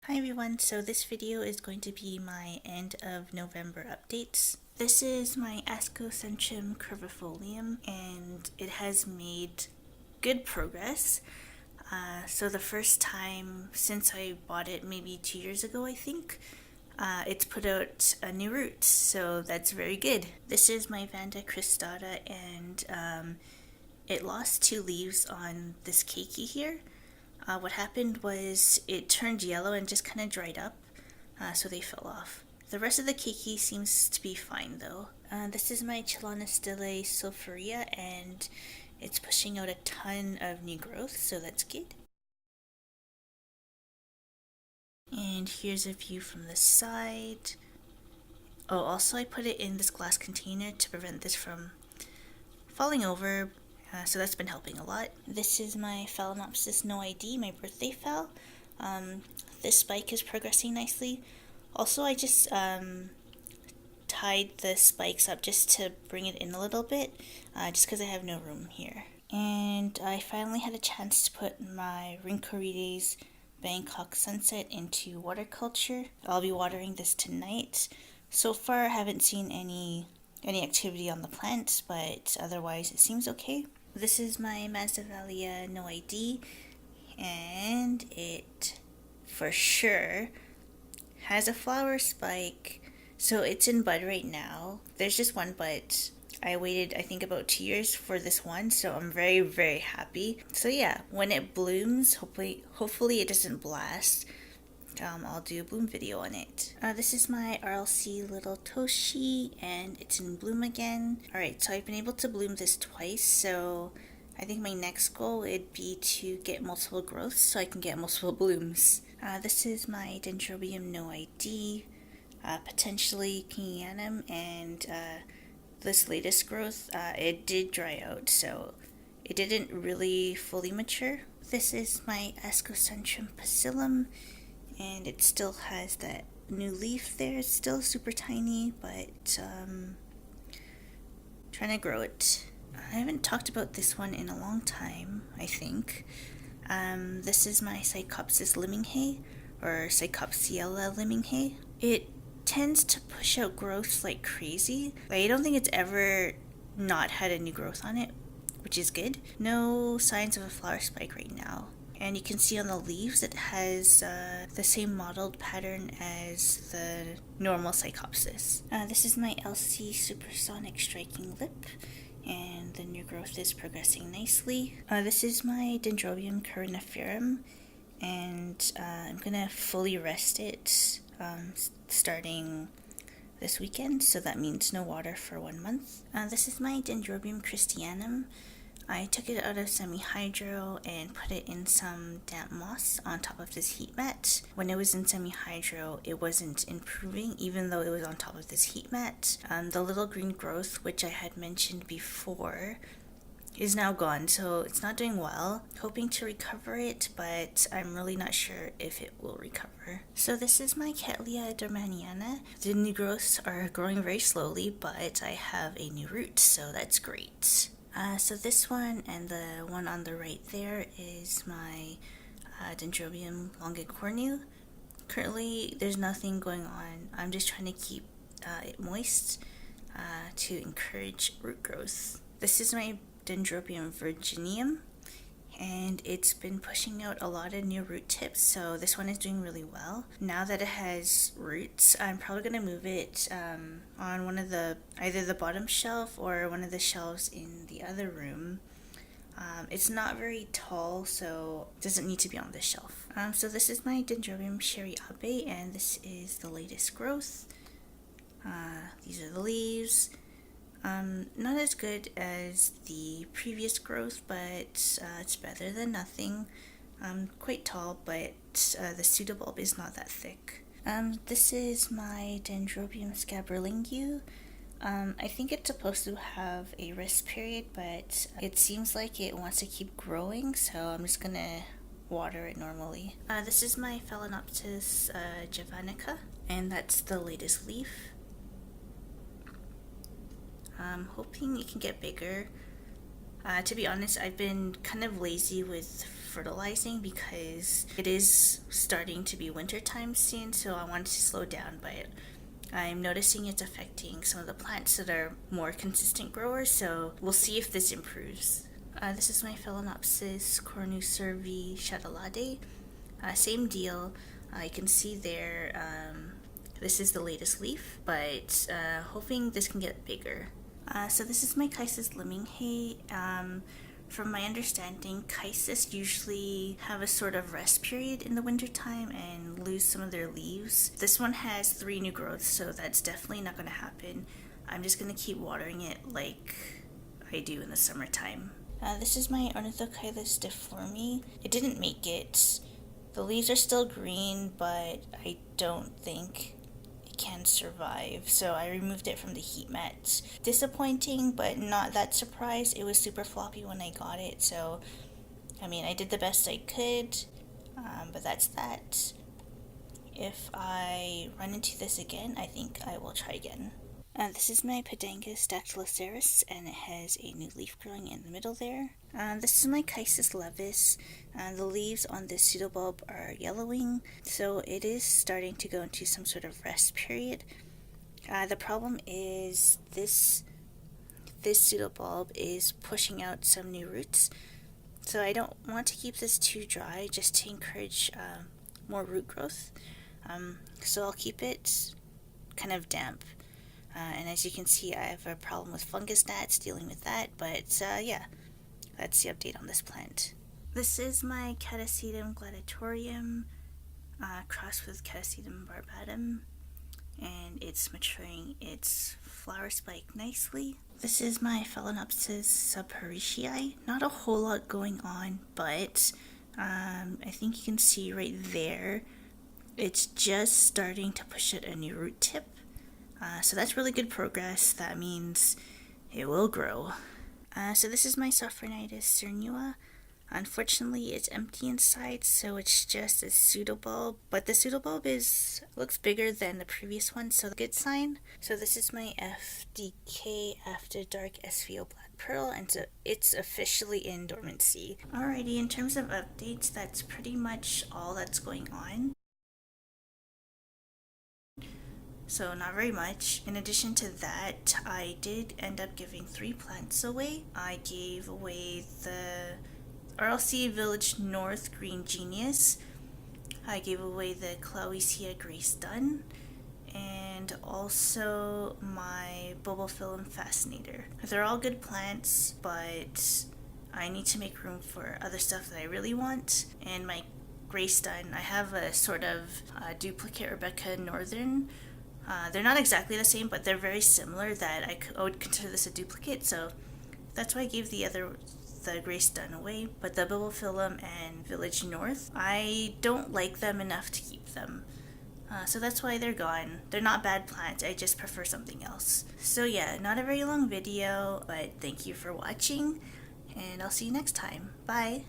Hi everyone, so this video is going to be my end of November updates. This is my Ascocentrum curvifolium and it has made good progress. So the first time since I bought it maybe 2 years ago I think, it's put out a new root, so that's very good. This is my Vanda cristata and it lost 2 leaves on this keiki here. What happened was it turned yellow and just kind of dried up, so they fell off. The rest of the keiki seems to be fine though. This is my Chelonistele sulphurea and it's pushing out a ton of new growth, so that's good. And here's a view from the side. Oh, also I put it in this glass container to prevent this from falling over, so that's been helping a lot. This is my Phal NOID, my birthday phal. This spike is progressing nicely. Also, I just tied the spikes up just to bring it in a little bit, just because I have no room here. And I finally had a chance to put my Rynchorides Bangkok sunset into water culture. I'll be watering this tonight. So far, I haven't seen any activity on the plant, but otherwise it seems okay. This is my Masdevallia NOID, and it for sure has a flower spike. So it's in bud right now. There's just one bud. I waited, I think, about 2 years for this one, so I'm very, very happy. So yeah, when it blooms, hopefully it doesn't blast. I'll do a bloom video on it. This is my RLC little Toshie, and it's in bloom again. Alright, so I've been able to bloom this twice, so I think my next goal would be to get multiple growths so I can get multiple blooms. This is my Dendrobium NOID, potentially kingianum, and this latest growth, it did dry out, so it didn't really fully mature. This is my Ascocentrum pusillum, and it still has that new leaf there. It's still super tiny, but trying to grow it. I haven't talked about this one in a long time, I think. This is my Psychopsis limminghei, or Psychopsiella limminghei. It tends to push out growth like crazy. I don't think it's ever not had a new growth on it, which is good. No signs of a flower spike right now. And you can see on the leaves it has the same mottled pattern as the normal Psychopsis. This is my LC Supersonic Striking Lip, and the new growth is progressing nicely. This is my Dendrobium carinerferum, and I'm gonna fully rest it starting this weekend, so that means no water for 1 month. This is my Dendrobium christyanum. I took it out of semi-hydro and put it in some damp moss on top of this heat mat. When it was in semi-hydro, it wasn't improving even though it was on top of this heat mat. The little green growth, which I had mentioned before, is now gone, so it's not doing well. Hoping to recover it, but I'm really not sure if it will recover. So this is my Cattleya dormaniana. The new growths are growing very slowly, but I have a new root, so that's great. So this one and the one on the right there is my Dendrobium longicornu. Currently, there's nothing going on. I'm just trying to keep it moist to encourage root growth. This is my Dendrobium virgineum, and it's been pushing out a lot of new root tips, so this one is doing really well. Now that it has roots, I'm probably going to move it on one of either the bottom shelf or one of the shelves in the other room. It's not very tall, so it doesn't need to be on this shelf. So this is my Dendrobium Sherry Abe, and this is the latest growth. These are the leaves. Not as good as the previous growth, but it's better than nothing. Quite tall, but the pseudobulb is not that thick. This is my Dendrobium scabrilingue. I think it's supposed to have a rest period, but it seems like it wants to keep growing, so I'm just gonna water it normally. This is my Phalaenopsis javanica, and that's the latest leaf. I'm hoping it can get bigger. To be honest, I've been kind of lazy with fertilizing because it is starting to be winter time soon, so I wanted to slow down, but I'm noticing it's affecting some of the plants that are more consistent growers, so we'll see if this improves. This is my Phalaenopsis, cornu-cervi, chattaladae. Same deal. You can see there, this is the latest leaf, but hoping this can get bigger. So this is my Chysis limminghei. From my understanding, Chysis usually have a sort of rest period in the wintertime and lose some of their leaves. This one has 3 new growths, so that's definitely not going to happen. I'm just going to keep watering it like I do in the summertime. This is my Onithochilus deforme. It didn't make it. The leaves are still green, but I don't think it can survive, so I removed it from the heat mat. Disappointing, but not that surprised. It was super floppy when I got it, so I mean, I did the best I could, but that's that. If I run into this again, I think I will try again. This is my Pedangus dactyloceras, and it has a new leaf growing in the middle there. This is my Chysis levis. The leaves on this pseudobulb are yellowing, so it is starting to go into some sort of rest period. The problem is this pseudobulb is pushing out some new roots, so I don't want to keep this too dry just to encourage more root growth. So I'll keep it kind of damp. And as you can see, I have a problem with fungus gnats, dealing with that, but yeah, that's the update on this plant. This is my Catasetum gladiatorium crossed with Catasetum barbatum, and it's maturing its flower spike nicely. This is my Phalaenopsis subhericii. Not a whole lot going on, but I think you can see right there, it's just starting to push out a new root tip. So that's really good progress. That means it will grow. So this is my Sophronitis cernua. Unfortunately, it's empty inside, so it's just a pseudobulb. But the pseudobulb looks bigger than the previous one, so good sign. So this is my FDK After Dark SVO Black Pearl, and so it's officially in dormancy. Alrighty, in terms of updates, that's pretty much all that's going on. So not very much. In addition to that, I did end up giving 3 plants away. I gave away the RLC Village North Green Genius. I gave away the Clowesia Grace Dunn, and also my Bulbophyllum Fascinator. They're all good plants, but I need to make room for other stuff that I really want. And my Grace Dunn, I have a sort of duplicate Rebecca Northern. They're not exactly the same, but they're very similar that I would consider this a duplicate, so that's why I gave the Grace Dunn away. But the Bulbophyllum and Village North, I don't like them enough to keep them. So that's why they're gone. They're not bad plants, I just prefer something else. So yeah, not a very long video, but thank you for watching, and I'll see you next time. Bye!